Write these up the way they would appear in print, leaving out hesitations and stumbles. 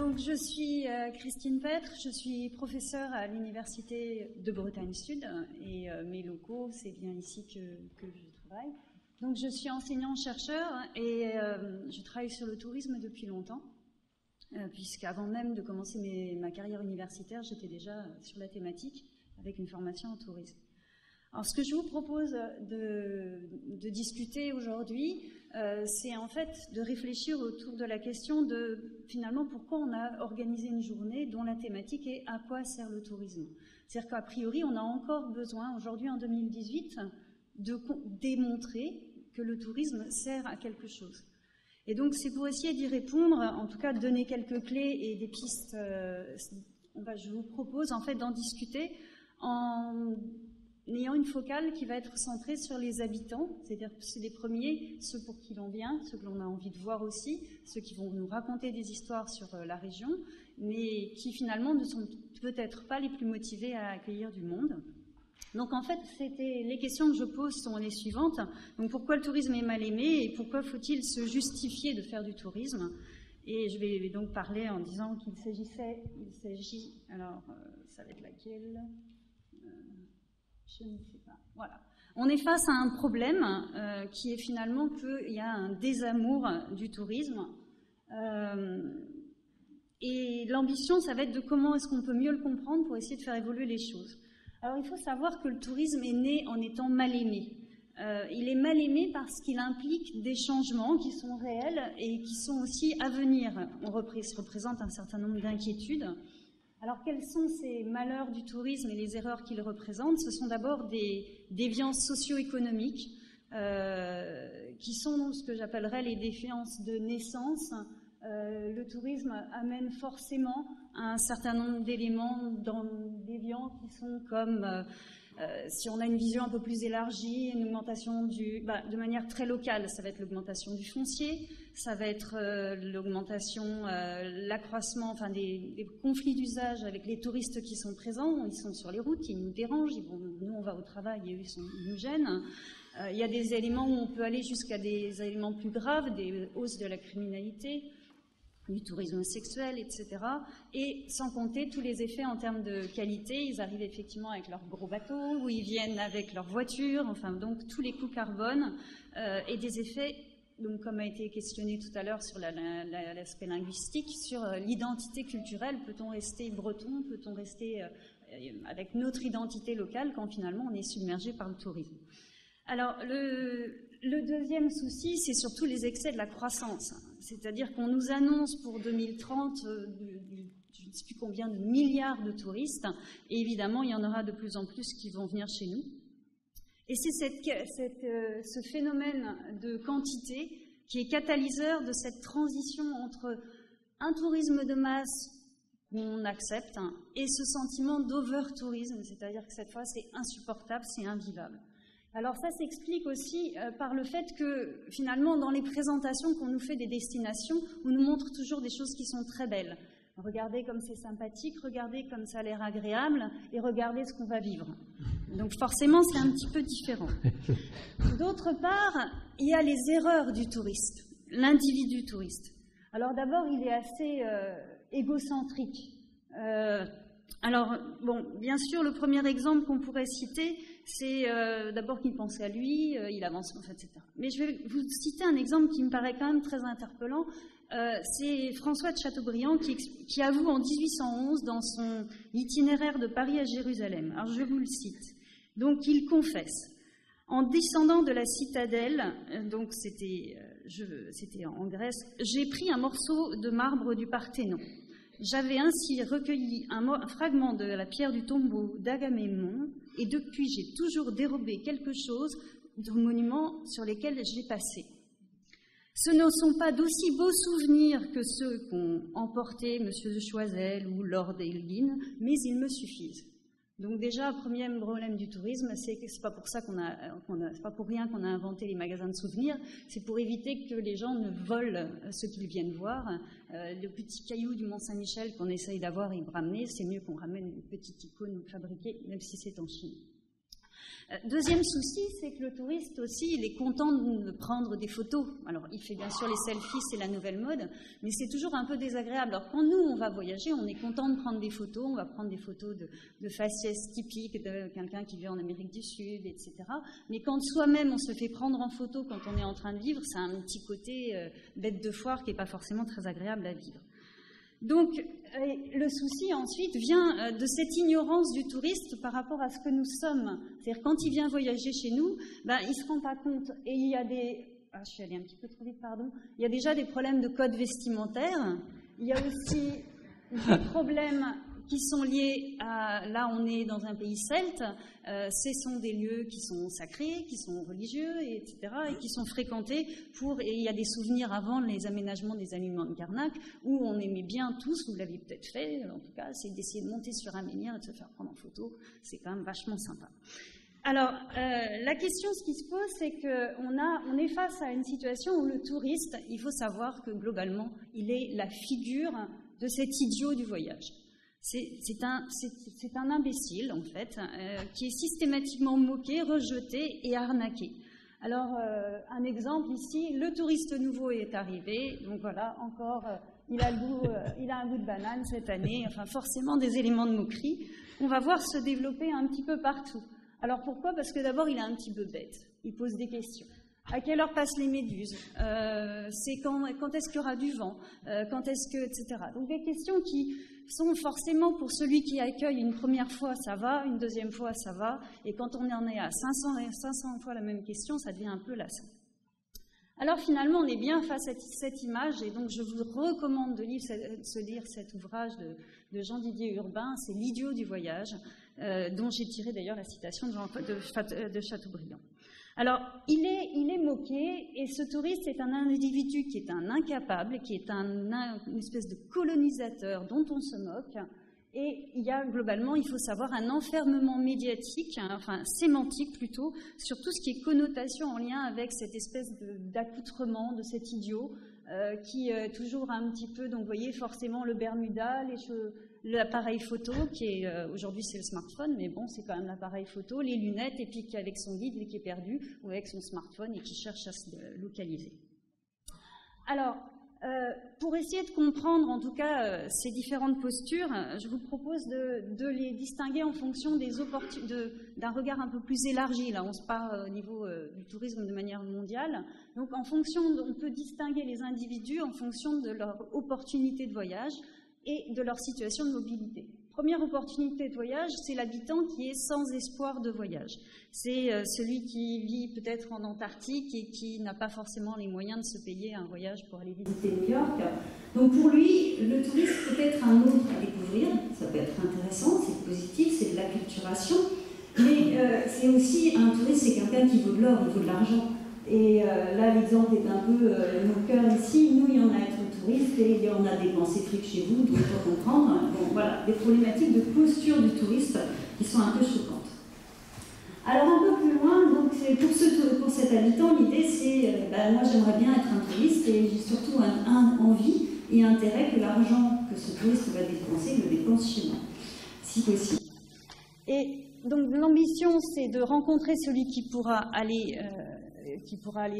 Donc, je suis Christine Petre, je suis professeure à l'Université de Bretagne Sud et mes locaux, c'est bien ici que je travaille. Donc, je suis enseignant-chercheur et je travaille sur le tourisme depuis longtemps, puisqu'avant même de commencer ma carrière universitaire, j'étais déjà sur la thématique avec une formation en tourisme. Alors, ce que je vous propose de discuter aujourd'hui, c'est en fait de réfléchir autour de la question de, finalement, pourquoi on a organisé une journée dont la thématique est « À quoi sert le tourisme ?» C'est-à-dire qu'a priori, on a encore besoin, aujourd'hui en 2018, de démontrer que le tourisme sert à quelque chose. Et donc, c'est pour essayer d'y répondre, en tout cas, de donner quelques clés et des pistes. Je vous propose, en fait, d'en discuter en ayant une focale qui va être centrée sur les habitants, c'est-à-dire que c'est les premiers, ceux pour qui l'on vient, ceux que l'on a envie de voir aussi, ceux qui vont nous raconter des histoires sur la région, mais qui finalement ne sont peut-être pas les plus motivés à accueillir du monde. Donc en fait, les questions que je pose sont les suivantes. Donc pourquoi le tourisme est mal aimé et pourquoi faut-il se justifier de faire du tourisme? Et je vais donc parler en disant qu'il s'agit, alors ça va être laquelle? Je ne sais pas. Voilà. On est face à un problème qui est finalement qu'il y a un désamour du tourisme. Et l'ambition, ça va être de comment est-ce qu'on peut mieux le comprendre pour essayer de faire évoluer les choses. Alors, il faut savoir que le tourisme est né en étant mal aimé. Il est mal aimé parce qu'il implique des changements qui sont réels et qui sont aussi à venir. Représente un certain nombre d'inquiétudes. Alors, quels sont ces malheurs du tourisme et les erreurs qu'il représente? Ce sont d'abord des déviances socio-économiques qui sont ce que j'appellerais les déviances de naissance. Le tourisme amène forcément un certain nombre d'éléments déviants qui sont comme, si on a une vision un peu plus élargie, une augmentation de manière très locale, ça va être l'augmentation du foncier, ça va être l'augmentation, l'accroissement, enfin des conflits d'usage avec les touristes qui sont présents. Ils sont sur les routes, ils nous dérangent, nous on va au travail et eux ils nous gênent. Il y a des éléments où on peut aller jusqu'à des éléments plus graves, des hausses de la criminalité, du tourisme sexuel, etc. Et sans compter tous les effets en termes de qualité. Ils arrivent effectivement avec leurs gros bateaux, ou ils viennent avec leurs voitures, enfin donc tous les coûts carbone et des effets, donc comme a été questionné tout à l'heure sur l'aspect linguistique, sur l'identité culturelle. Peut-on rester breton? Peut-on rester avec notre identité locale quand finalement on est submergé par le tourisme? Alors, le deuxième souci, c'est surtout les excès de la croissance. C'est-à-dire qu'on nous annonce pour 2030 je ne sais plus combien de milliards de touristes, et évidemment, il y en aura de plus en plus qui vont venir chez nous. Et c'est ce phénomène de quantité qui est catalyseur de cette transition entre un tourisme de masse qu'on accepte et ce sentiment d'over-tourisme, c'est-à-dire que cette fois, c'est insupportable, c'est invivable. Alors ça s'explique aussi par le fait que finalement dans les présentations qu'on nous fait des destinations, on nous montre toujours des choses qui sont très belles. Regardez comme c'est sympathique, regardez comme ça a l'air agréable et regardez ce qu'on va vivre. Donc forcément c'est un petit peu différent. D'autre part, il y a les erreurs du touriste, l'individu touriste. Alors d'abord il est assez égocentrique. Alors bon, bien sûr le premier exemple qu'on pourrait citer, c'est d'abord qu'il pense à lui, il avance, en fait, etc. Mais je vais vous citer un exemple qui me paraît quand même très interpellant. C'est François de Chateaubriand qui avoue en 1811 dans son itinéraire de Paris à Jérusalem. Alors je vous le cite. Donc il confesse. En descendant de la citadelle, donc c'était en Grèce, j'ai pris un morceau de marbre du Parthénon. J'avais ainsi recueilli un fragment de la pierre du tombeau d'Agamemnon, et depuis j'ai toujours dérobé quelque chose de monuments sur lesquels j'ai passé. Ce ne sont pas d'aussi beaux souvenirs que ceux qu'ont emportés M. de Choiseul ou Lord Elgin, mais ils me suffisent. Donc déjà, premier problème du tourisme, c'est que c'est pas pour ça c'est pas pour rien qu'on a inventé les magasins de souvenirs, c'est pour éviter que les gens ne volent ce qu'ils viennent voir. Le petit caillou du Mont-Saint-Michel qu'on essaye d'avoir et de ramener, c'est mieux qu'on ramène une petite icône fabriquée, même si c'est en Chine. Deuxième souci, c'est que le touriste aussi, il est content de prendre des photos. Alors, il fait bien sûr les selfies, c'est la nouvelle mode, mais c'est toujours un peu désagréable. Alors, quand nous, on va voyager, on est content de prendre des photos, on va prendre des photos de faciès typiques de quelqu'un qui vit en Amérique du Sud, etc. Mais quand soi-même, on se fait prendre en photo quand on est en train de vivre, c'est un petit côté bête de foire qui n'est pas forcément très agréable à vivre. Donc, le souci ensuite vient de cette ignorance du touriste par rapport à ce que nous sommes. C'est-à-dire, quand il vient voyager chez nous, il ne se rend pas compte. Et il y a des... Ah, je suis allée un petit peu trop vite, pardon. Il y a déjà des problèmes de code vestimentaire. Il y a aussi des problèmes qui sont liés à... Là, on est dans un pays celte. Ce sont des lieux qui sont sacrés, qui sont religieux, etc., et qui sont fréquentés et il y a des souvenirs avant les aménagements des aliments de Karnak, où on aimait bien tous, vous l'avez peut-être fait, en tout cas, c'est d'essayer de monter sur un menhir et de se faire prendre en photo. C'est quand même vachement sympa. Alors, la question, ce qui se pose, c'est qu'on est face à une situation où le touriste, il faut savoir que globalement, il est la figure de cet idiot du voyage. C'est un imbécile, en fait, qui est systématiquement moqué, rejeté et arnaqué. Alors, un exemple ici, le touriste nouveau est arrivé, donc voilà, encore, il a un goût de banane cette année, enfin forcément des éléments de moquerie. On va voir se développer un petit peu partout. Alors pourquoi? Parce que d'abord, il est un petit peu bête, il pose des questions. À quelle heure passent les méduses? C'est quand est-ce qu'il y aura du vent? Quand est-ce que... etc. Donc des questions qui sont forcément, pour celui qui accueille une première fois, ça va, une deuxième fois, ça va, et quand on en est à 500 fois la même question, ça devient un peu lassant. Alors finalement, on est bien face à cette image, et donc je vous recommande de lire cet ouvrage de Jean-Didier Urbain, c'est L'idiot du voyage, dont j'ai tiré d'ailleurs la citation de Chateaubriand. Alors, il est moqué, et ce touriste est un individu qui est un incapable, qui est une espèce de colonisateur dont on se moque, et il y a globalement, il faut savoir, un enfermement médiatique, enfin sémantique plutôt, sur tout ce qui est connotation en lien avec cette espèce d'accoutrement de cet idiot, qui est toujours un petit peu, donc vous voyez forcément le Bermuda, l'appareil photo, qui est aujourd'hui c'est le smartphone, mais bon, c'est quand même l'appareil photo, les lunettes, et puis qui est avec son guide, mais qui est perdu, ou avec son smartphone et qui cherche à se localiser. Alors, pour essayer de comprendre en tout cas ces différentes postures, je vous propose de les distinguer en fonction d'un regard un peu plus élargi. Là, on se parle au niveau du tourisme de manière mondiale. Donc, on peut distinguer les individus en fonction de leur opportunité de voyage et de leur situation de mobilité. Première opportunité de voyage, c'est l'habitant qui est sans espoir de voyage. C'est celui qui vit peut-être en Antarctique et qui n'a pas forcément les moyens de se payer un voyage pour aller visiter New York. Donc pour lui, le tourisme peut être un autre à découvrir, ça peut être intéressant, c'est positif, c'est de l'acculturation, mais c'est aussi un touriste, c'est quelqu'un qui veut de l'or, il veut de l'argent. Et là, l'exemple est un peu moqueur ici. Nous, il y en a être touristes et il y en a des pensées fric chez vous, donc il faut comprendre. Bon, voilà, des problématiques de posture du touriste qui sont un peu choquantes. Alors, un peu plus loin, donc, pour cet habitant, l'idée, c'est moi, j'aimerais bien être un touriste et j'ai surtout envie et intérêt que l'argent que ce touriste va dépenser le dépense chez moi, si possible. Et donc, l'ambition, c'est de rencontrer celui qui pourra aller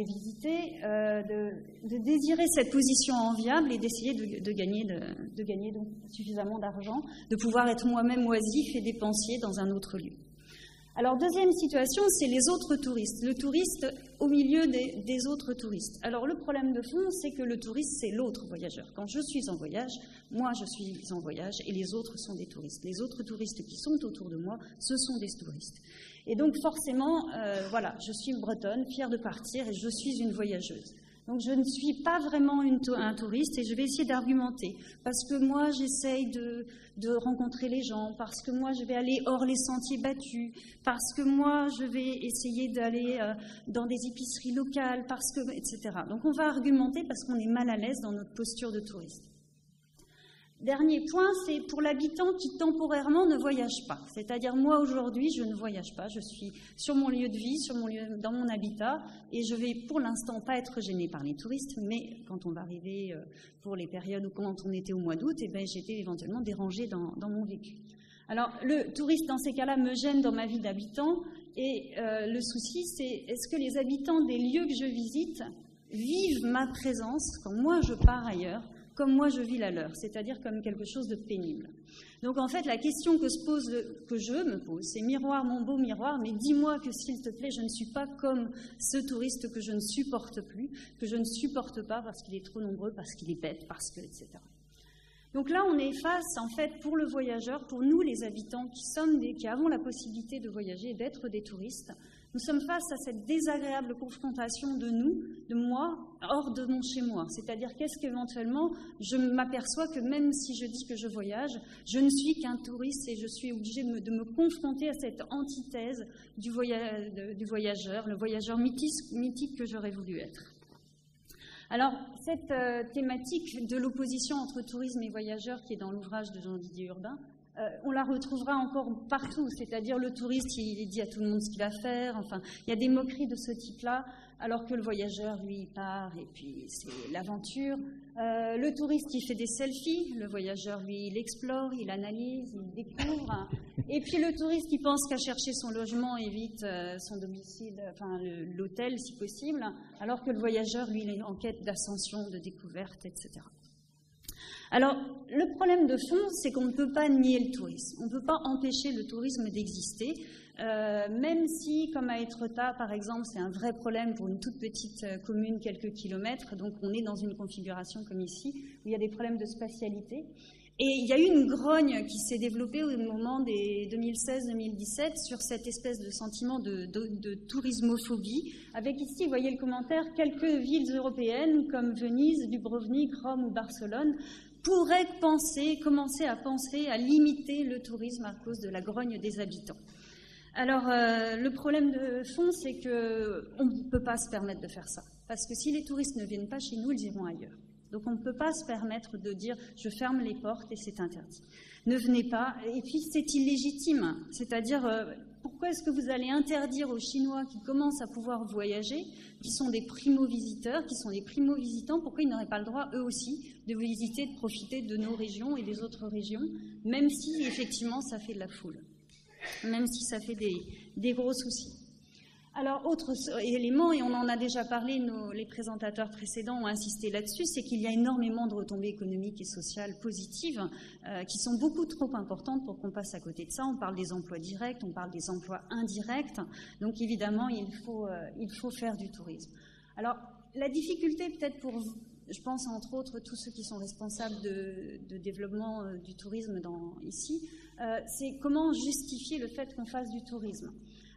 visiter, de désirer cette position enviable et d'essayer de gagner donc suffisamment d'argent, de pouvoir être moi-même oisif et dépensier dans un autre lieu. Alors, deuxième situation, c'est les autres touristes. Le touriste au milieu des autres touristes. Alors, le problème de fond, c'est que le touriste, c'est l'autre voyageur. Quand je suis en voyage, moi, je suis en voyage et les autres sont des touristes. Les autres touristes qui sont autour de moi, ce sont des touristes. Et donc, forcément, voilà, je suis bretonne, fière de partir et je suis une voyageuse. Donc, je ne suis pas vraiment un touriste et je vais essayer d'argumenter. Parce que moi, j'essaye de rencontrer les gens, parce que moi, je vais aller hors les sentiers battus, parce que moi, je vais essayer d'aller dans des épiceries locales, parce que, etc. Donc, on va argumenter parce qu'on est mal à l'aise dans notre posture de touriste. Dernier point, c'est pour l'habitant qui temporairement ne voyage pas. C'est-à-dire, moi, aujourd'hui, je ne voyage pas. Je suis sur mon lieu de vie, dans mon habitat, et je vais pour l'instant pas être gênée par les touristes, mais quand on va arriver pour les périodes où quand on était au mois d'août, eh ben, j'étais éventuellement dérangée dans mon vécu. Alors, le touriste, dans ces cas-là, me gêne dans ma vie d'habitant, et le souci, c'est est-ce que les habitants des lieux que je visite vivent ma présence quand moi je pars ailleurs, comme moi je vis la leur, c'est-à-dire comme quelque chose de pénible. Donc en fait, la question que je me pose, c'est miroir, mon beau miroir, mais dis-moi que s'il te plaît, je ne suis pas comme ce touriste que je ne supporte plus, que je ne supporte pas parce qu'il est trop nombreux, parce qu'il est bête, parce que, etc. Donc là, on est face, en fait, pour le voyageur, pour nous les habitants qui avons la possibilité de voyager et d'être des touristes, nous sommes face à cette désagréable confrontation de moi, hors de mon chez-moi. C'est-à-dire qu'est-ce qu'éventuellement, je m'aperçois que même si je dis que je voyage, je ne suis qu'un touriste et je suis obligée de me confronter à cette antithèse du voyageur, le voyageur mythique que j'aurais voulu être. Alors, cette thématique de l'opposition entre tourisme et voyageurs qui est dans l'ouvrage de Jean-Didier Urbain, on la retrouvera encore partout, c'est-à-dire le touriste, il dit à tout le monde ce qu'il va faire, enfin, il y a des moqueries de ce type-là, alors que le voyageur, lui, il part et puis c'est l'aventure. Le touriste, il fait des selfies, le voyageur, lui, il explore, il analyse, il découvre. Et puis le touriste, il pense qu'à chercher son logement, évite son domicile, enfin l'hôtel si possible, alors que le voyageur, lui, il est en quête d'ascension, de découverte, etc. Alors, le problème de fond, c'est qu'on ne peut pas nier le tourisme. On ne peut pas empêcher le tourisme d'exister, même si, comme à Étretat, par exemple, c'est un vrai problème pour une toute petite commune, quelques kilomètres, donc on est dans une configuration comme ici, où il y a des problèmes de spatialité. Et il y a eu une grogne qui s'est développée au moment des 2016-2017 sur cette espèce de sentiment de tourismophobie, avec ici, vous voyez le commentaire, quelques villes européennes comme Venise, Dubrovnik, Rome ou Barcelone pourraient commencer à penser à limiter le tourisme à cause de la grogne des habitants. Alors, le problème de fond, c'est qu'on ne peut pas se permettre de faire ça, parce que si les touristes ne viennent pas chez nous, ils iront ailleurs. Donc on ne peut pas se permettre de dire « je ferme les portes et c'est interdit ». Ne venez pas. Et puis c'est illégitime. C'est-à-dire, pourquoi est-ce que vous allez interdire aux Chinois qui commencent à pouvoir voyager, qui sont des primo-visiteurs, qui sont des primo-visitants, pourquoi ils n'auraient pas le droit, eux aussi, de visiter, de profiter de nos régions et des autres régions, même si effectivement ça fait de la foule, même si ça fait des gros soucis. Alors, autre élément, et on en a déjà parlé, les présentateurs précédents ont insisté là-dessus, c'est qu'il y a énormément de retombées économiques et sociales positives qui sont beaucoup trop importantes pour qu'on passe à côté de ça. On parle des emplois directs, on parle des emplois indirects, donc évidemment, il faut faire du tourisme. Alors, la difficulté peut-être pour, je pense entre autres tous ceux qui sont responsables de développement du tourisme ici, c'est comment justifier le fait qu'on fasse du tourisme.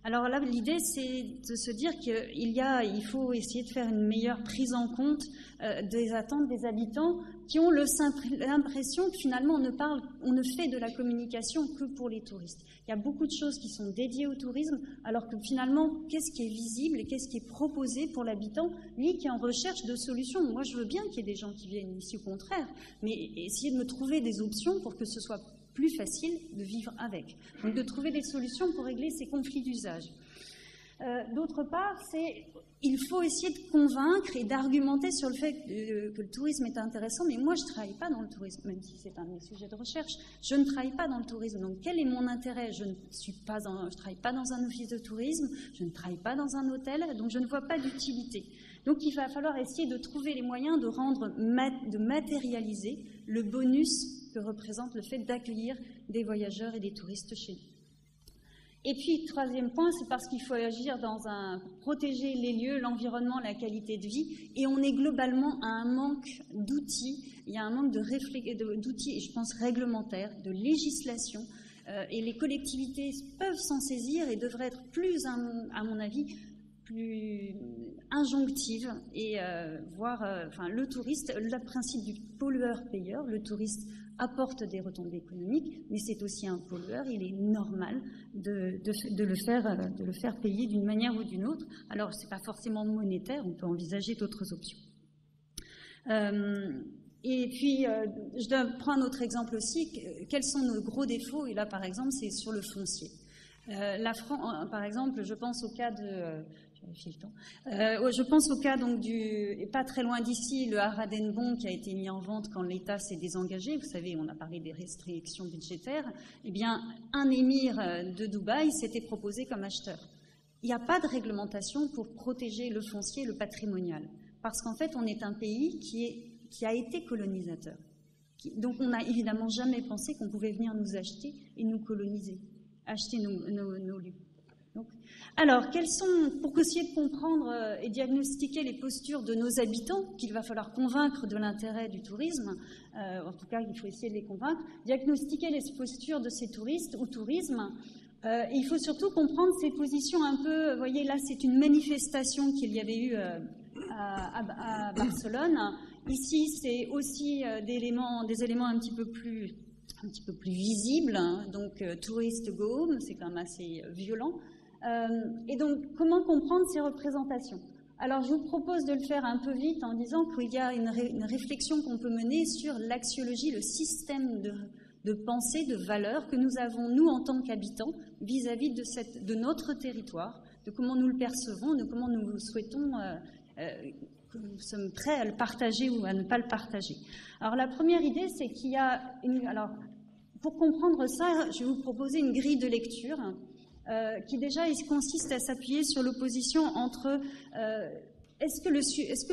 Alors là, l'idée, c'est de se dire qu'il faut essayer de faire une meilleure prise en compte des attentes des habitants qui ont l'impression que finalement on ne fait de la communication que pour les touristes. Il y a beaucoup de choses qui sont dédiées au tourisme, alors que finalement, qu'est-ce qui est visible et qu'est-ce qui est proposé pour l'habitant, lui qui est en recherche de solutions. Moi, je veux bien qu'il y ait des gens qui viennent ici, au contraire, mais essayer de me trouver des options pour que ce soit plus facile de vivre avec. Donc de trouver des solutions pour régler ces conflits d'usage. D'autre part, il faut essayer de convaincre et d'argumenter sur le fait que le tourisme est intéressant, mais moi je ne travaille pas dans le tourisme, même si c'est un de mes sujets de recherche, je ne travaille pas dans le tourisme, donc quel est mon intérêt? Je ne travaille pas dans un office de tourisme, je ne travaille pas dans un hôtel, donc je ne vois pas d'utilité. Donc il va falloir essayer de trouver les moyens de matérialiser le bonus que représente le fait d'accueillir des voyageurs et des touristes chez nous. Et puis, troisième point, c'est parce qu'il faut agir pour protéger les lieux, l'environnement, la qualité de vie, et on est globalement à un manque d'outils, il y a un manque d'outils, et je pense réglementaires, de législation, et les collectivités peuvent s'en saisir et devraient être plus, à mon avis, plus injonctive et le touriste, le principe du pollueur-payeur, le touriste apporte des retombées économiques, mais c'est aussi un pollueur, il est normal de le faire payer d'une manière ou d'une autre. Alors, ce n'est pas forcément monétaire, on peut envisager d'autres options. Et puis, je prends un autre exemple aussi. Quels sont nos gros défauts? Et là, par exemple, c'est sur le foncier. Par exemple, je pense au cas de... je pense au cas donc et pas très loin d'ici, le Haradenbon qui a été mis en vente quand l'État s'est désengagé. Vous savez, on a parlé des restrictions budgétaires. Eh bien, un émir de Dubaï s'était proposé comme acheteur. Il n'y a pas de réglementation pour protéger le foncier, le patrimonial, parce qu'en fait, on est un pays qui a été colonisateur. Donc, on n'a évidemment jamais pensé qu'on pouvait venir nous acheter et nous coloniser, acheter nos lieux. Donc, alors, pour essayer de comprendre et diagnostiquer les postures de nos habitants, qu'il va falloir convaincre de l'intérêt du tourisme, en tout cas, il faut essayer de les convaincre, diagnostiquer les postures de ces touristes au tourisme, il faut surtout comprendre ces positions un peu, vous voyez, là, c'est une manifestation qu'il y avait eu à Barcelone. Ici, c'est aussi des éléments un petit peu plus visibles, hein, donc Tourist Go Home, c'est quand même assez violent. Et donc, comment comprendre ces représentations? Alors, je vous propose de le faire un peu vite en disant qu'il y a une réflexion qu'on peut mener sur l'axiologie, le système de pensée, de valeurs que nous avons, nous, en tant qu'habitants, vis-à-vis de notre territoire, de comment nous le percevons, de comment nous souhaitons, que nous sommes prêts à le partager ou à ne pas le partager. Alors, la première idée, c'est qu'il y a... Alors, pour comprendre ça, je vais vous proposer une grille de lecture qui déjà consiste à s'appuyer sur l'opposition entre est-ce que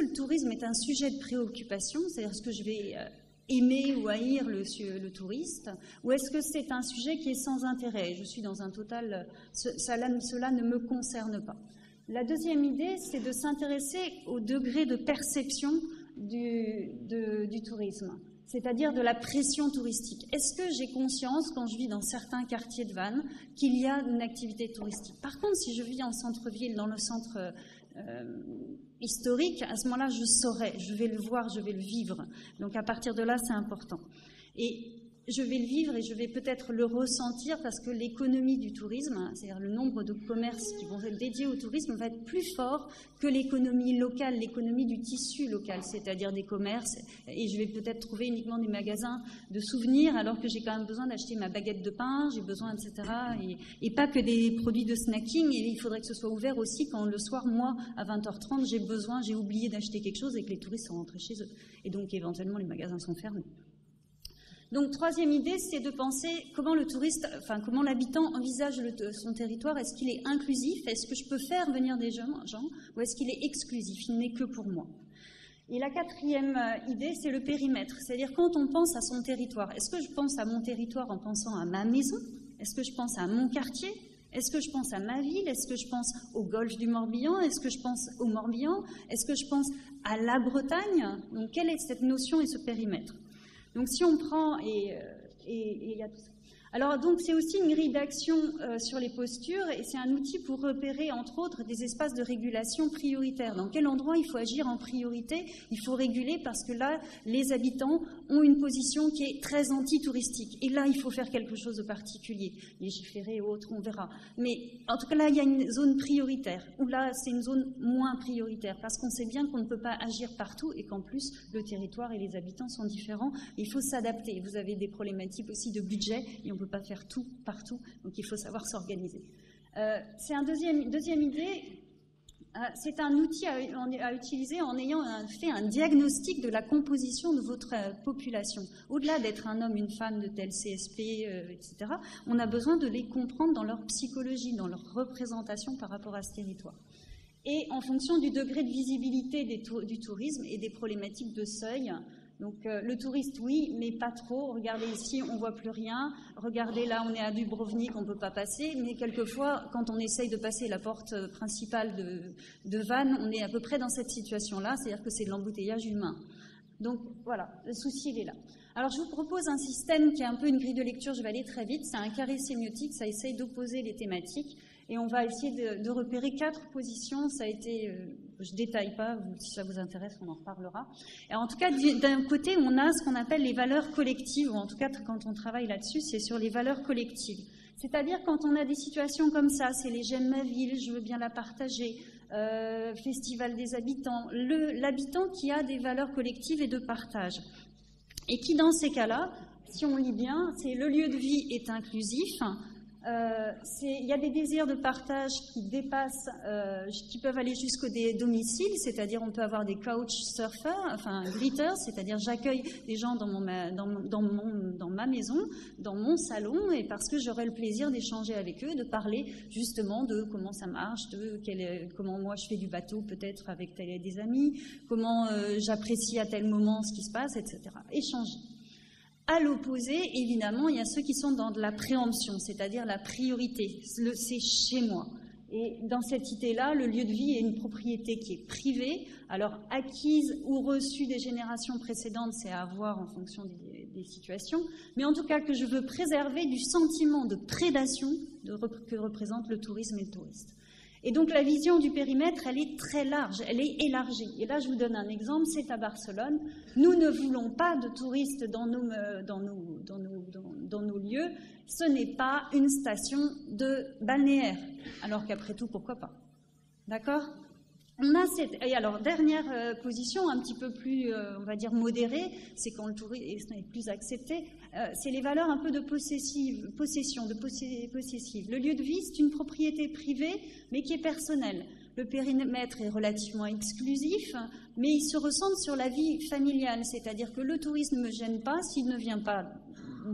le tourisme est un sujet de préoccupation, c'est-à-dire est-ce que je vais aimer ou haïr le touriste, ou est-ce que c'est un sujet qui est sans intérêt? Je suis dans un total... Cela ne me concerne pas. La deuxième idée, c'est de s'intéresser au degré de perception du tourisme, c'est-à-dire de la pression touristique. Est-ce que j'ai conscience, quand je vis dans certains quartiers de Vannes, qu'il y a une activité touristique? Par contre, si je vis en centre-ville, dans le centre historique, à ce moment-là, je saurai, je vais le voir, je vais le vivre. Donc à partir de là, c'est important. Et je vais le vivre et je vais peut-être le ressentir parce que l'économie du tourisme, c'est-à-dire le nombre de commerces qui vont être dédiés au tourisme, va être plus fort que l'économie locale, l'économie du tissu local, c'est-à-dire des commerces. Et je vais peut-être trouver uniquement des magasins de souvenirs alors que j'ai quand même besoin d'acheter ma baguette de pain, j'ai besoin, etc. Et pas que des produits de snacking. Et il faudrait que ce soit ouvert aussi quand le soir, moi, à 20h30, j'ai oublié d'acheter quelque chose et que les touristes sont rentrés chez eux. Et donc, éventuellement, les magasins sont fermés. Donc, troisième idée, c'est de penser comment comment l'habitant envisage son territoire. Est-ce qu'il est inclusif? Est-ce que je peux faire venir des gens? Ou est-ce qu'il est exclusif? Il n'est que pour moi. Et la quatrième idée, c'est le périmètre. C'est-à-dire, quand on pense à son territoire, est-ce que je pense à mon territoire en pensant à ma maison? Est-ce que je pense à mon quartier? Est-ce que je pense à ma ville? Est-ce que je pense au golfe du Morbihan? Est-ce que je pense au Morbihan? Est-ce que je pense à la Bretagne? Donc, quelle est cette notion et ce périmètre? Donc, si on prend, et il y a tout ça. Alors, donc, c'est aussi une grille d'action sur les postures, et c'est un outil pour repérer, entre autres, des espaces de régulation prioritaires. Dans quel endroit il faut agir en priorité? Il faut réguler parce que là, les habitants ont une position qui est très anti-touristique. Et là, il faut faire quelque chose de particulier. Légiférer ou autre, on verra. Mais en tout cas, là, il y a une zone prioritaire, ou là, c'est une zone moins prioritaire, parce qu'on sait bien qu'on ne peut pas agir partout et qu'en plus, le territoire et les habitants sont différents. Il faut s'adapter. Vous avez des problématiques aussi de budget, et on ne peut pas faire tout partout, donc il faut savoir s'organiser. C'est une deuxième idée. C'est un outil à utiliser en ayant fait un diagnostic de la composition de votre population. Au-delà d'être un homme, une femme de tel CSP, etc., on a besoin de les comprendre dans leur psychologie, dans leur représentation par rapport à ce territoire. Et en fonction du degré de visibilité du tourisme et des problématiques de seuil. Donc le touriste, oui, mais pas trop. Regardez ici, on ne voit plus rien. Regardez là, on est à Dubrovnik, on ne peut pas passer. Mais quelquefois, quand on essaye de passer la porte principale de Vannes, on est à peu près dans cette situation-là, c'est-à-dire que c'est de l'embouteillage humain. Donc voilà, le souci, il est là. Alors je vous propose un système qui est un peu une grille de lecture, je vais aller très vite. C'est un carré sémiotique, ça essaye d'opposer les thématiques. Et on va essayer de repérer 4 positions. Ça a été, je ne détaille pas, si ça vous intéresse, on en reparlera. Et en tout cas, d'un côté, on a ce qu'on appelle les valeurs collectives, ou en tout cas, quand on travaille là-dessus, c'est sur les valeurs collectives. C'est-à-dire, quand on a des situations comme ça, c'est les j'aime ma ville, je veux bien la partager, festival des habitants, l'habitant qui a des valeurs collectives et de partage. Et qui, dans ces cas-là, si on lit bien, c'est le lieu de vie est inclusif, Il y a des désirs de partage qui dépassent, qui peuvent aller jusqu'au domicile, c'est-à-dire on peut avoir des couch surfers, enfin greeters, c'est-à-dire j'accueille des gens dans ma maison, dans mon salon, et parce que j'aurai le plaisir d'échanger avec eux, de parler justement de comment ça marche, comment moi je fais du bateau peut-être avec des amis, comment j'apprécie à tel moment ce qui se passe, etc. Échanger. À l'opposé, évidemment, il y a ceux qui sont dans de la préemption, c'est-à-dire la priorité, c'est chez moi. Et dans cette idée-là, le lieu de vie est une propriété qui est privée, alors acquise ou reçue des générations précédentes, c'est à voir en fonction des situations, mais en tout cas que je veux préserver du sentiment de prédation que représente le tourisme et le touriste. Et donc la vision du périmètre, elle est très large, elle est élargie. Et là, je vous donne un exemple, c'est à Barcelone. Nous ne voulons pas de touristes dans nos lieux. Ce n'est pas une station de balnéaire. Alors qu'après tout, pourquoi pas? D'accord? Et alors, dernière position, un petit peu plus, on va dire, modérée, c'est quand le tourisme est plus accepté, c'est les valeurs un peu de possessive. Le lieu de vie, c'est une propriété privée, mais qui est personnelle. Le périmètre est relativement exclusif, mais il se ressent sur la vie familiale, c'est-à-dire que le touriste ne me gêne pas s'il ne vient pas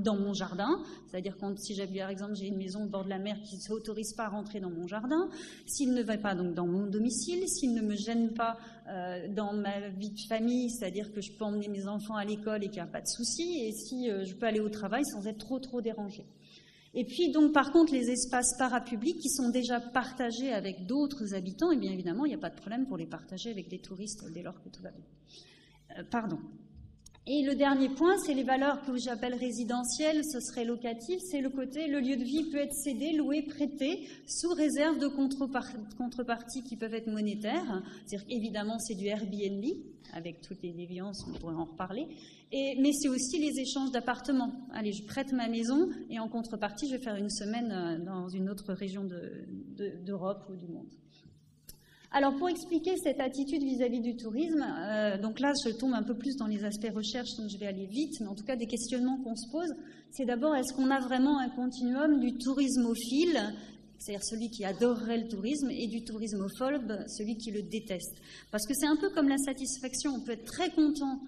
dans mon jardin, c'est-à-dire si par exemple j'ai une maison au bord de la mer qui ne s'autorise pas à rentrer dans mon jardin, s'il ne va pas donc dans mon domicile, s'il ne me gêne pas dans ma vie de famille, c'est-à-dire que je peux emmener mes enfants à l'école et qu'il n'y a pas de souci, et si je peux aller au travail sans être trop dérangée. Et puis donc par contre les espaces parapublics qui sont déjà partagés avec d'autres habitants, et bien évidemment il n'y a pas de problème pour les partager avec des touristes dès lors que tout va bien. Et le dernier point, c'est les valeurs que j'appelle résidentielles, ce serait locatif, c'est le lieu de vie peut être cédé, loué, prêté, sous réserve de contreparties qui peuvent être monétaires. C'est-à-dire évidemment c'est du Airbnb, avec toutes les déviances, on pourrait en reparler, mais c'est aussi les échanges d'appartements. Allez, je prête ma maison et en contrepartie, je vais faire une semaine dans une autre région d'Europe ou du monde. Alors, pour expliquer cette attitude vis-à-vis du tourisme, donc là, je tombe un peu plus dans les aspects recherche, donc je vais aller vite, mais en tout cas, des questionnements qu'on se pose, c'est d'abord, est-ce qu'on a vraiment un continuum du tourismophile, c'est-à-dire celui qui adorerait le tourisme, et du tourismophobe, celui qui le déteste. Parce que c'est un peu comme la satisfaction, on peut être très content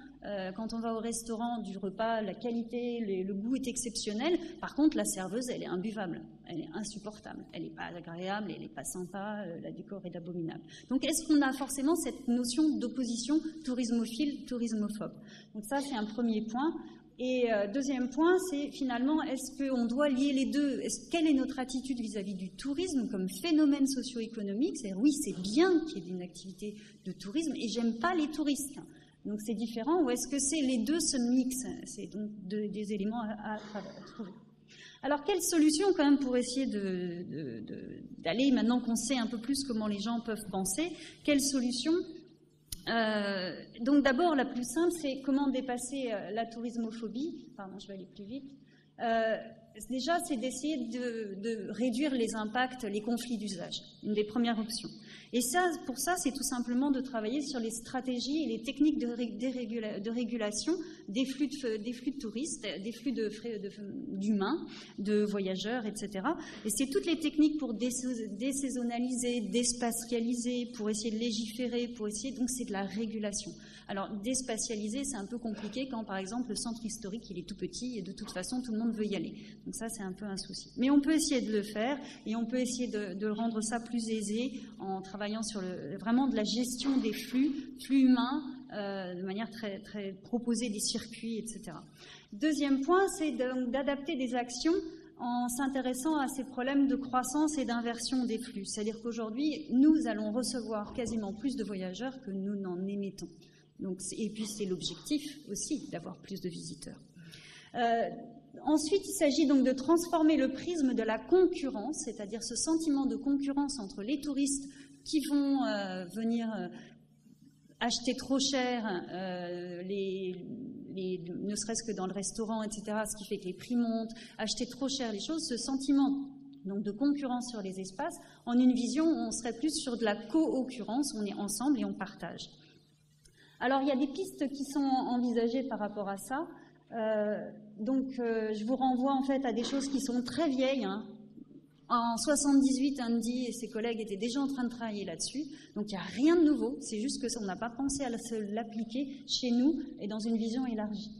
quand on va au restaurant du repas, la qualité, le goût est exceptionnel. Par contre, la serveuse, elle est imbuvable, elle est insupportable, elle n'est pas agréable, elle n'est pas sympa, la décor est abominable. Donc, est-ce qu'on a forcément cette notion d'opposition tourismophile, tourismophobe? Donc ça, c'est un premier point. Et deuxième point, c'est finalement, est-ce qu'on doit lier les deux? Quelle est notre attitude vis-à-vis du tourisme comme phénomène socio-économique? C'est-à-dire, oui, c'est bien qu'il y ait une activité de tourisme et j'aime pas les touristes. Donc c'est différent, ou est-ce que les deux se mixent? C'est donc des éléments à trouver. Alors quelle solution quand même pour essayer d'aller, maintenant qu'on sait un peu plus comment les gens peuvent penser, quelle solution? Donc d'abord la plus simple, c'est comment dépasser la tourismophobie. Pardon, je vais aller plus vite. Déjà, c'est d'essayer de réduire les impacts, les conflits d'usage, une des premières options. Et pour ça, c'est tout simplement de travailler sur les stratégies et les techniques de régulation des flux de touristes, des flux d'humains, de voyageurs, etc. Et c'est toutes les techniques pour désaisonnaliser, déspatialiser, pour essayer de légiférer, donc c'est de la régulation. Alors, déspatialiser, c'est un peu compliqué quand, par exemple, le centre historique, il est tout petit et de toute façon, tout le monde veut y aller. Donc ça, c'est un peu un souci. Mais on peut essayer de le faire et on peut essayer de rendre ça plus aisé en travaillant sur vraiment de la gestion des flux humains, de manière très proposer des circuits, etc. Deuxième point, c'est d'adapter des actions en s'intéressant à ces problèmes de croissance et d'inversion des flux. C'est-à-dire qu'aujourd'hui, nous allons recevoir quasiment plus de voyageurs que nous n'en émettons. Donc, et puis, c'est l'objectif aussi d'avoir plus de visiteurs. Ensuite, il s'agit donc de transformer le prisme de la concurrence, c'est-à-dire ce sentiment de concurrence entre les touristes qui vont venir acheter trop cher, ne serait-ce que dans le restaurant, etc., ce qui fait que les prix montent, acheter trop cher les choses, ce sentiment donc de concurrence sur les espaces, en une vision où on serait plus sur de la co-occurrence, on est ensemble et on partage. Alors, il y a des pistes qui sont envisagées par rapport à ça. Je vous renvoie en fait à des choses qui sont très vieilles, hein, En 78, Andy et ses collègues étaient déjà en train de travailler là-dessus. Donc il n'y a rien de nouveau, c'est juste qu'on n'a pas pensé à l'appliquer chez nous et dans une vision élargie.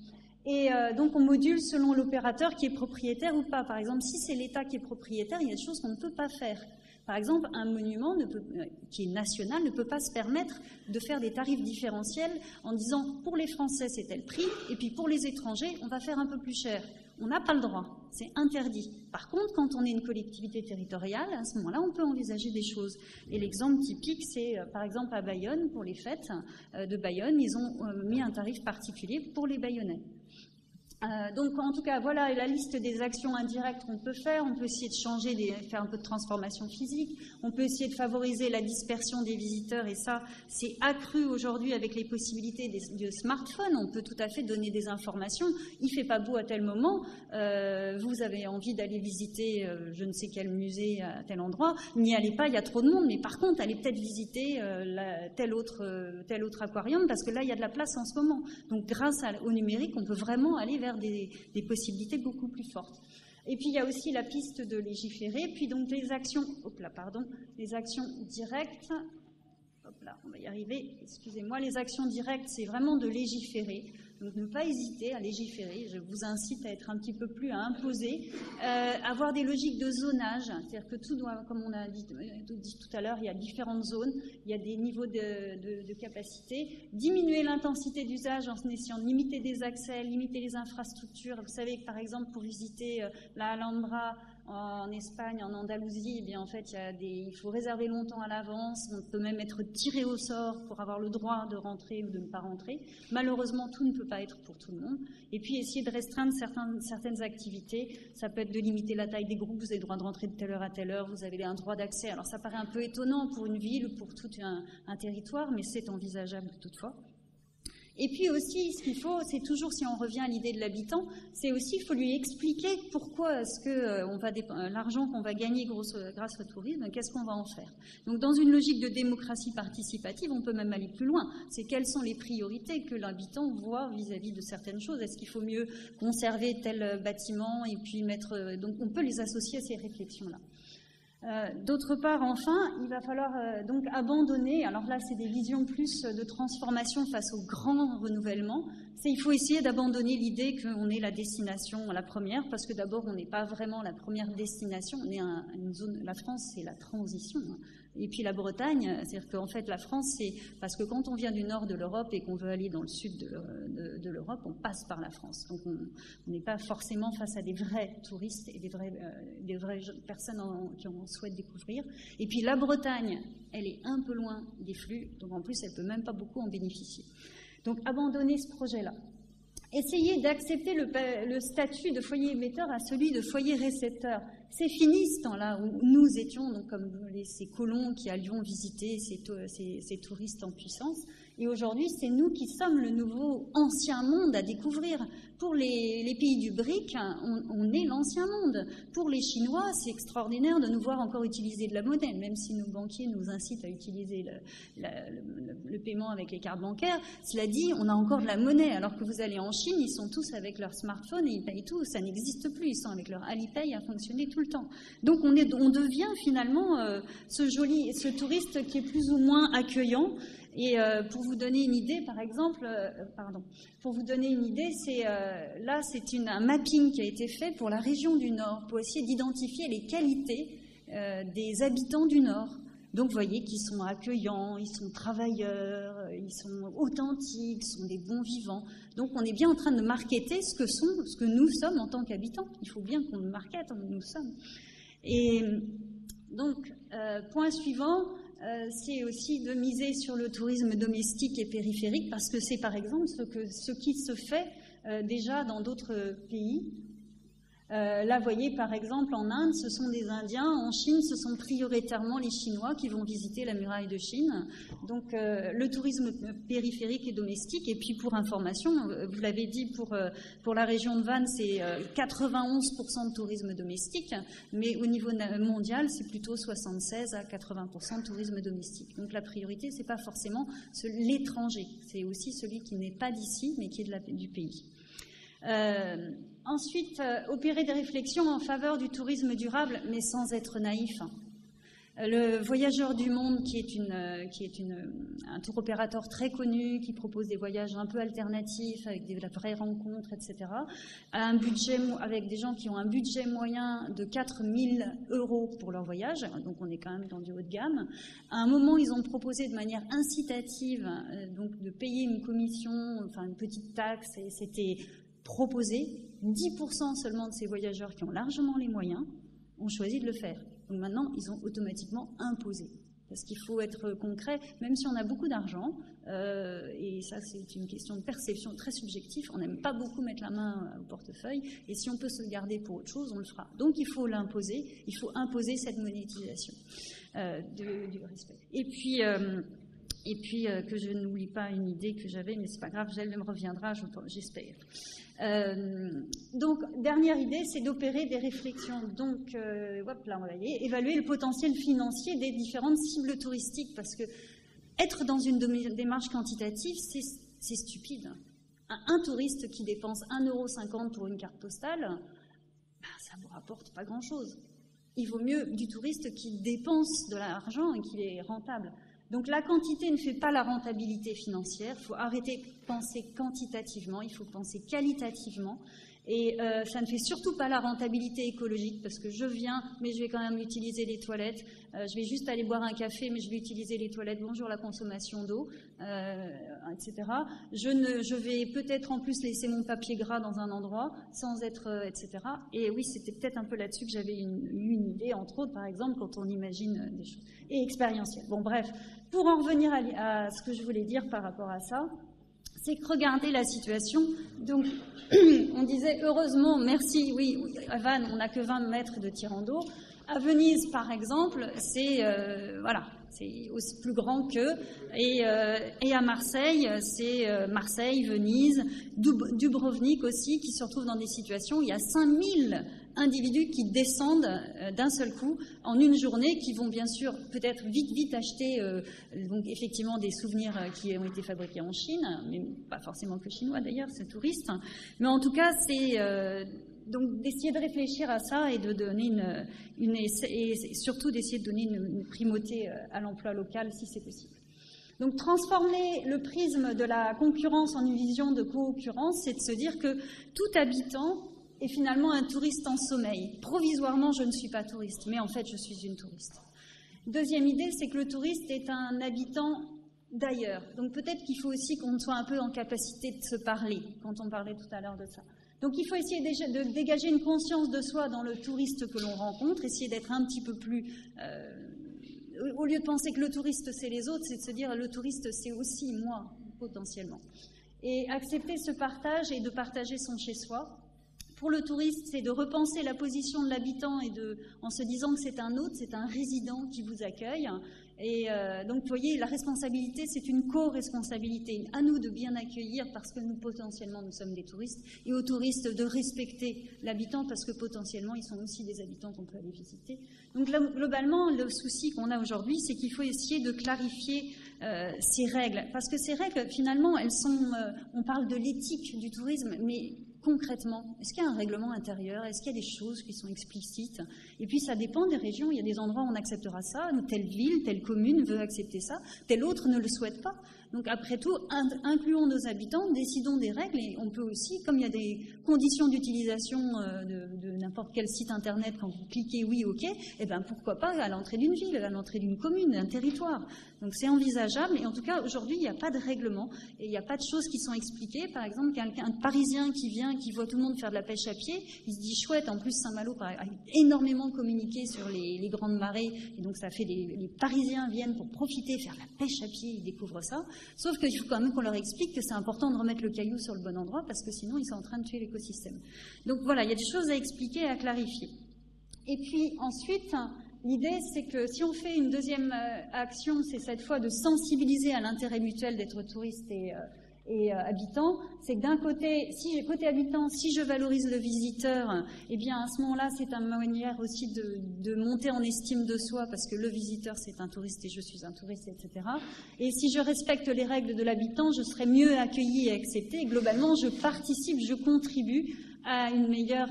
Et donc on module selon l'opérateur qui est propriétaire ou pas. Par exemple, si c'est l'État qui est propriétaire, il y a des choses qu'on ne peut pas faire. Par exemple, un monument qui est national ne peut pas se permettre de faire des tarifs différentiels en disant pour les Français c'est tel prix et puis pour les étrangers on va faire un peu plus cher. On n'a pas le droit, c'est interdit. Par contre, quand on est une collectivité territoriale, à ce moment-là, on peut envisager des choses. Et l'exemple typique, c'est par exemple à Bayonne, pour les fêtes de Bayonne, ils ont mis un tarif particulier pour les Bayonnais. Donc, en tout cas, voilà la liste des actions indirectes qu'on peut faire. On peut essayer de changer, faire un peu de transformation physique. On peut essayer de favoriser la dispersion des visiteurs. Et ça, c'est accru aujourd'hui avec les possibilités de smartphone. On peut tout à fait donner des informations. Il ne fait pas beau à tel moment. Vous avez envie d'aller visiter je ne sais quel musée à tel endroit. N'y allez pas, il y a trop de monde. Mais par contre, allez peut-être visiter tel autre aquarium parce que là, il y a de la place en ce moment. Donc, grâce au numérique, on peut vraiment aller vers des possibilités beaucoup plus fortes. Et puis il y a aussi la piste de légiférer, puis donc les actions, les actions directes, on va y arriver, excusez-moi, les actions directes, c'est vraiment de légiférer. Donc ne pas hésiter à légiférer, je vous incite à être un petit peu plus à imposer, avoir des logiques de zonage, c'est-à-dire que tout doit, comme on a dit tout à l'heure, il y a différentes zones, il y a des niveaux de capacité, diminuer l'intensité d'usage en essayant de limiter des accès, limiter les infrastructures. Vous savez que par exemple pour visiter la Alhambra en Espagne, en Andalousie, eh bien, en fait, il faut réserver longtemps à l'avance, on peut même être tiré au sort pour avoir le droit de rentrer ou de ne pas rentrer. Malheureusement, tout ne peut pas être pour tout le monde. Et puis, essayer de restreindre certaines activités. Ça peut être de limiter la taille des groupes, vous avez le droit de rentrer de telle heure à telle heure, vous avez un droit d'accès. Alors, ça paraît un peu étonnant pour une ville, pour tout un territoire, mais c'est envisageable toutefois. Et puis aussi, ce qu'il faut, c'est toujours, si on revient à l'idée de l'habitant, c'est aussi, il faut lui expliquer pourquoi est-ce que l'argent qu'on va gagner grâce au tourisme, qu'est-ce qu'on va en faire. Donc, dans une logique de démocratie participative, on peut même aller plus loin. C'est quelles sont les priorités que l'habitant voit vis-à-vis de certaines choses. Est-ce qu'il faut mieux conserver tel bâtiment et puis mettre... donc, on peut les associer à ces réflexions-là. D'autre part, enfin, il va falloir donc abandonner, alors là c'est des visions plus de transformation face au grand renouvellement, il faut essayer d'abandonner l'idée qu'on est la destination la première, parce que d'abord on n'est pas vraiment la première destination, on est une zone, la France c'est la transition, et puis la Bretagne, c'est-à-dire qu'en fait la France c'est, parce que quand on vient du nord de l'Europe et qu'on veut aller dans le sud de l'Europe, on passe par la France, donc on n'est pas forcément face à des vrais touristes et des vraies personnes qui en souhaitent découvrir. Et puis la Bretagne, elle est un peu loin des flux, donc en plus elle ne peut même pas beaucoup en bénéficier. Donc abandonner ce projet-là. Essayez d'accepter le statut de foyer émetteur à celui de foyer récepteur. C'est fini ce temps-là où nous étions donc comme ces colons qui allions visiter ces touristes en puissance. Et aujourd'hui, c'est nous qui sommes le nouveau ancien monde à découvrir. Pour les pays du BRIC, on est l'ancien monde. Pour les Chinois, c'est extraordinaire de nous voir encore utiliser de la monnaie, même si nos banquiers nous incitent à utiliser le paiement avec les cartes bancaires. Cela dit, on a encore de la monnaie, alors que vous allez en Chine, ils sont tous avec leur smartphone et ils payent tout. Ça n'existe plus, ils sont avec leur Alipay à fonctionner tout le temps. Donc on devient finalement ce touriste qui est plus ou moins accueillant. Et pour vous donner une idée, par exemple, là, c'est un mapping qui a été fait pour la région du Nord, pour essayer d'identifier les qualités des habitants du Nord. Donc, vous voyez qu'ils sont accueillants, ils sont travailleurs, ils sont authentiques, ils sont des bons vivants. Donc, on est bien en train de marketer ce que nous sommes en tant qu'habitants. Il faut bien qu'on le markete, nous sommes. Et donc, point suivant, c'est aussi de miser sur le tourisme domestique et périphérique, parce que c'est par exemple ce qui se fait déjà dans d'autres pays. Là, vous voyez, par exemple, en Inde, ce sont des Indiens. En Chine, ce sont prioritairement les Chinois qui vont visiter la muraille de Chine. Donc, le tourisme périphérique et domestique. Et puis, pour information, vous l'avez dit, pour la région de Vannes, c'est 91% de tourisme domestique. Mais au niveau mondial, c'est plutôt 76 à 80% de tourisme domestique. Donc, la priorité, c'est pas forcément l'étranger. C'est aussi celui qui n'est pas d'ici, mais qui est du pays. Ensuite, opérer des réflexions en faveur du tourisme durable, mais sans être naïf. Le Voyageurs du Monde, qui est un tour opérateur très connu, qui propose des voyages un peu alternatifs, avec des vraies rencontres, etc., a un budget, avec des gens qui ont un budget moyen de 4 000 € pour leur voyage, donc on est quand même dans du haut de gamme. À un moment, ils ont proposé de manière incitative donc de payer une commission, enfin une petite taxe, et c'était proposé. 10% seulement de ces voyageurs qui ont largement les moyens ont choisi de le faire. Donc maintenant, ils ont automatiquement imposé. Parce qu'il faut être concret, même si on a beaucoup d'argent, et ça c'est une question de perception très subjective, on n'aime pas beaucoup mettre la main au portefeuille, et si on peut se le garder pour autre chose, on le fera. Donc il faut l'imposer, il faut imposer cette monétisation du respect. Et puis que je n'oublie pas une idée que j'avais, mais c'est pas grave, elle me reviendra, j'espère. Donc, dernière idée, c'est d'opérer des réflexions. Donc, hop, là, on va y aller. Évaluer le potentiel financier des différentes cibles touristiques, parce que être dans une démarche quantitative, c'est stupide. Un touriste qui dépense 1,50 € pour une carte postale, ben, ça ne vous rapporte pas grand-chose. Il vaut mieux du touriste qui dépense de l'argent et qui est rentable. Donc la quantité ne fait pas la rentabilité financière, il faut arrêter de penser quantitativement, il faut penser qualitativement. Et ça ne fait surtout pas la rentabilité écologique, parce que je viens, mais je vais quand même utiliser les toilettes. Je vais juste aller boire un café, mais je vais utiliser les toilettes. Bonjour la consommation d'eau, etc. Je vais peut-être en plus laisser mon papier gras dans un endroit, sans être, etc. Et oui, c'était peut-être un peu là-dessus que j'avais eu une idée, entre autres, par exemple, quand on imagine des choses. Et expérientielles. Bon, bref, pour en revenir à ce que je voulais dire par rapport à ça, c'est que regardez la situation. Donc, on disait, heureusement, merci, oui, à Vannes, on n'a que 20 mètres de tirant d'eau. À Venise, par exemple, c'est voilà, c'est aussi plus grand qu'eux. Et à Marseille, c'est Marseille, Venise, Dubrovnik aussi, qui se retrouvent dans des situations où il y a 5000 individus qui descendent d'un seul coup en une journée, qui vont bien sûr peut-être vite acheter donc effectivement des souvenirs qui ont été fabriqués en Chine, mais pas forcément que chinois d'ailleurs, c'est touriste. Mais en tout cas, c'est donc d'essayer de réfléchir à ça et de donner et surtout d'essayer de donner une primauté à l'emploi local si c'est possible. Donc transformer le prisme de la concurrence en une vision de co-occurrence, c'est de se dire que tout habitant est finalement un touriste en sommeil. Provisoirement, je ne suis pas touriste, mais en fait, je suis une touriste. Deuxième idée, c'est que le touriste est un habitant d'ailleurs. Donc peut-être qu'il faut aussi qu'on soit un peu en capacité de se parler, quand on parlait tout à l'heure de ça. Donc il faut essayer de dégager une conscience de soi dans le touriste que l'on rencontre, essayer d'être un petit peu plus... au lieu de penser que le touriste c'est les autres, c'est de se dire le touriste c'est aussi moi, potentiellement. Et accepter ce partage et de partager son chez-soi. Pour le touriste, c'est de repenser la position de l'habitant et en se disant que c'est un hôte, c'est un résident qui vous accueille. Et donc, vous voyez, la responsabilité, c'est une co-responsabilité. À nous de bien accueillir parce que nous, potentiellement, nous sommes des touristes. Et aux touristes de respecter l'habitant parce que, potentiellement, ils sont aussi des habitants qu'on peut aller visiter. Donc, là, globalement, le souci qu'on a aujourd'hui, c'est qu'il faut essayer de clarifier ces règles. Parce que ces règles, finalement, elles sont... on parle de l'éthique du tourisme, mais... Concrètement, est-ce qu'il y a un règlement intérieur? Est-ce qu'il y a des choses qui sont explicites? Et puis ça dépend des régions. Il y a des endroits où on acceptera ça, telle ville, telle commune veut accepter ça, telle autre ne le souhaite pas. Donc après tout, incluons nos habitants, décidons des règles et on peut aussi, comme il y a des conditions d'utilisation de n'importe quel site internet, quand vous cliquez oui, ok, eh ben pourquoi pas à l'entrée d'une ville, à l'entrée d'une commune, d'un territoire. Donc c'est envisageable et en tout cas aujourd'hui il n'y a pas de règlement et il n'y a pas de choses qui sont expliquées. Par exemple, un Parisien qui vient, qui voit tout le monde faire de la pêche à pied, il se dit chouette, en plus Saint-Malo a énormément communiqué sur les grandes marées et donc ça fait les Parisiens viennent pour profiter, faire de la pêche à pied, ils découvrent ça. Sauf qu'il faut quand même qu'on leur explique que c'est important de remettre le caillou sur le bon endroit parce que sinon ils sont en train de tuer l'écosystème. Donc voilà, il y a des choses à expliquer et à clarifier. Et puis ensuite, l'idée c'est que si on fait une deuxième action, c'est cette fois de sensibiliser à l'intérêt mutuel d'être touriste et habitants, c'est que d'un côté, côté habitant, si je valorise le visiteur, eh bien à ce moment-là, c'est une manière aussi de monter en estime de soi, parce que le visiteur, c'est un touriste et je suis un touriste, etc. Et si je respecte les règles de l'habitant, je serai mieux accueilli et accepté. Et globalement, je participe, je contribue à un meilleur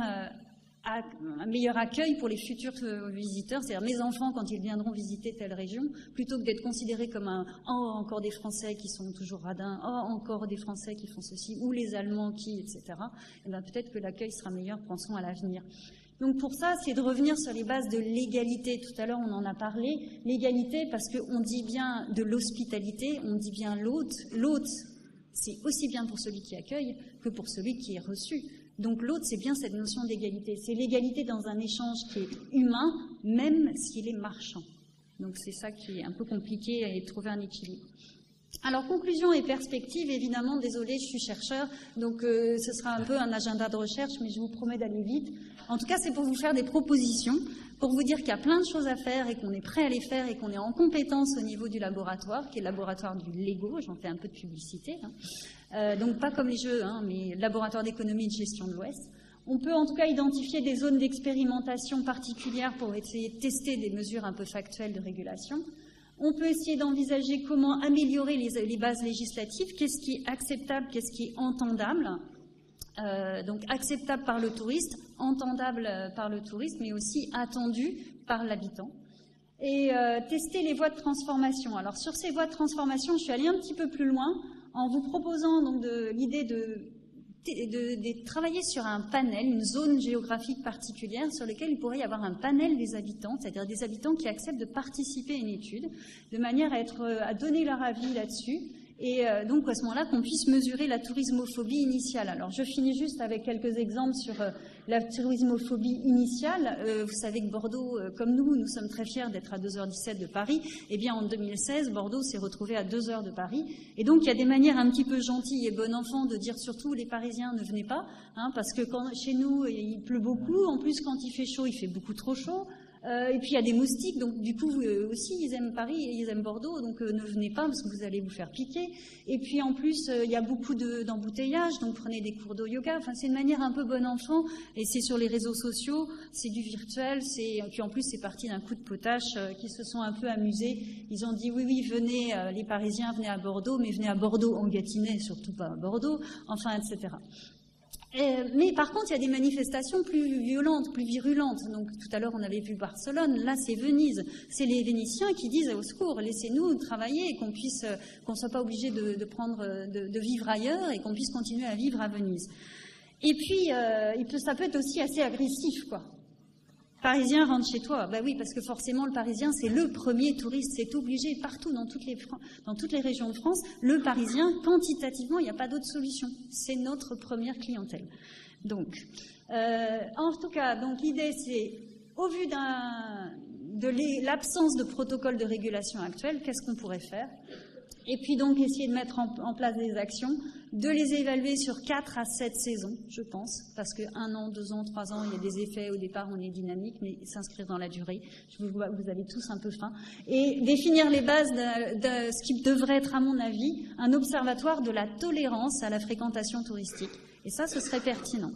accueil pour les futurs visiteurs, c'est-à-dire mes enfants quand ils viendront visiter telle région, plutôt que d'être considérés comme encore des Français qui sont toujours radins, encore des Français qui font ceci, ou les Allemands qui, etc. Et bien peut-être que l'accueil sera meilleur, pensons à l'avenir. Donc pour ça, c'est de revenir sur les bases de l'égalité. Tout à l'heure, on en a parlé. L'égalité, parce qu'on dit bien de l'hospitalité, on dit bien l'hôte. L'hôte, c'est aussi bien pour celui qui accueille que pour celui qui est reçu. Donc l'autre, c'est bien cette notion d'égalité. C'est l'égalité dans un échange qui est humain, même s'il est marchand. Donc c'est ça qui est un peu compliqué et trouver un équilibre. Alors conclusion et perspective, évidemment, désolé, je suis chercheur, donc ce sera un peu un agenda de recherche, mais je vous promets d'aller vite. En tout cas, c'est pour vous faire des propositions, pour vous dire qu'il y a plein de choses à faire et qu'on est prêt à les faire et qu'on est en compétence au niveau du laboratoire, qui est le laboratoire du Lego, j'en fais un peu de publicité. Donc pas comme les jeux, mais laboratoire d'économie et de gestion de l'Ouest. On peut en tout cas identifier des zones d'expérimentation particulières pour essayer de tester des mesures un peu factuelles de régulation. On peut essayer d'envisager comment améliorer les bases législatives, qu'est-ce qui est acceptable, qu'est-ce qui est entendable. Donc acceptable par le touriste, entendable par le touriste, mais aussi attendu par l'habitant. Et tester les voies de transformation. Alors sur ces voies de transformation, je suis allée un petit peu plus loin en vous proposant donc l'idée de travailler sur un panel, une zone géographique particulière sur laquelle il pourrait y avoir un panel des habitants, c'est-à-dire des habitants qui acceptent de participer à une étude, de manière à donner leur avis là-dessus, et donc à ce moment-là qu'on puisse mesurer la tourismophobie initiale. Alors je finis juste avec quelques exemples sur la tourismophobie initiale. Vous savez que Bordeaux, comme nous sommes très fiers d'être à 2h17 de Paris. Eh bien en 2016, Bordeaux s'est retrouvé à 2h de Paris. Et donc il y a des manières un petit peu gentilles et bon enfant de dire surtout les Parisiens ne venez pas, parce que chez nous il pleut beaucoup, en plus quand il fait chaud, il fait beaucoup trop chaud. Et puis il y a des moustiques, donc du coup aussi ils aiment Paris et ils aiment Bordeaux, donc ne venez pas parce que vous allez vous faire piquer. Et puis en plus il y a beaucoup d'embouteillages, donc prenez des cours de yoga. Enfin c'est une manière un peu bon enfant, et c'est sur les réseaux sociaux, c'est du virtuel, et puis en plus c'est parti d'un coup de potache qui se sont un peu amusés. Ils ont dit oui venez les Parisiens, venez à Bordeaux, mais venez à Bordeaux en Gâtinais, surtout pas à Bordeaux, enfin etc. Mais par contre, il y a des manifestations plus violentes, plus virulentes. Donc, tout à l'heure, on avait vu Barcelone. Là, c'est Venise. C'est les Vénitiens qui disent au secours, laissez-nous travailler et qu'on ne soit pas obligé de vivre ailleurs et qu'on puisse continuer à vivre à Venise. Et puis, ça peut être aussi assez agressif, quoi. Parisien, rentre chez toi. Ben oui, parce que forcément, le Parisien, c'est le premier touriste. C'est obligé partout dans toutes les régions de France. Le Parisien, quantitativement, il n'y a pas d'autre solution. C'est notre première clientèle. Donc, en tout cas, donc l'idée, c'est, au vu de l'absence de protocole de régulation actuel, qu'est-ce qu'on pourrait faire ? Et puis donc essayer de mettre en place des actions, de les évaluer sur 4 à 7 saisons, je pense, parce que 1 an, 2 ans, 3 ans, il y a des effets, au départ on est dynamique, mais s'inscrire dans la durée, vous avez tous un peu faim, et définir les bases de ce qui devrait être, à mon avis, un observatoire de la tolérance à la fréquentation touristique. Et ça, ce serait pertinent.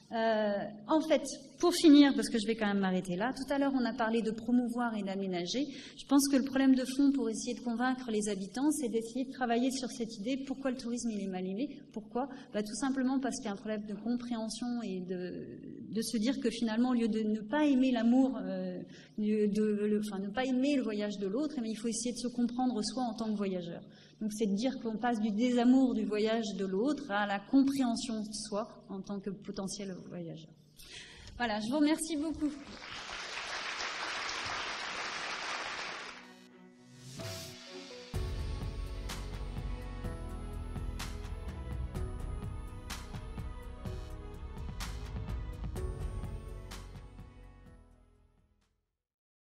En fait, pour finir, parce que je vais quand même m'arrêter là, tout à l'heure on a parlé de promouvoir et d'aménager. Je pense que le problème de fond pour essayer de convaincre les habitants, c'est d'essayer de travailler sur cette idée. Pourquoi le tourisme il est mal aimé ? Pourquoi ? Tout simplement parce qu'il y a un problème de compréhension et de se dire que finalement, au lieu de ne pas aimer l'amour, ne pas aimer le voyage de l'autre, il faut essayer de se comprendre soi en tant que voyageur. Donc c'est de dire qu'on passe du désamour du voyage de l'autre à la compréhension de soi en tant que potentiel voyageur. Voilà, je vous remercie beaucoup.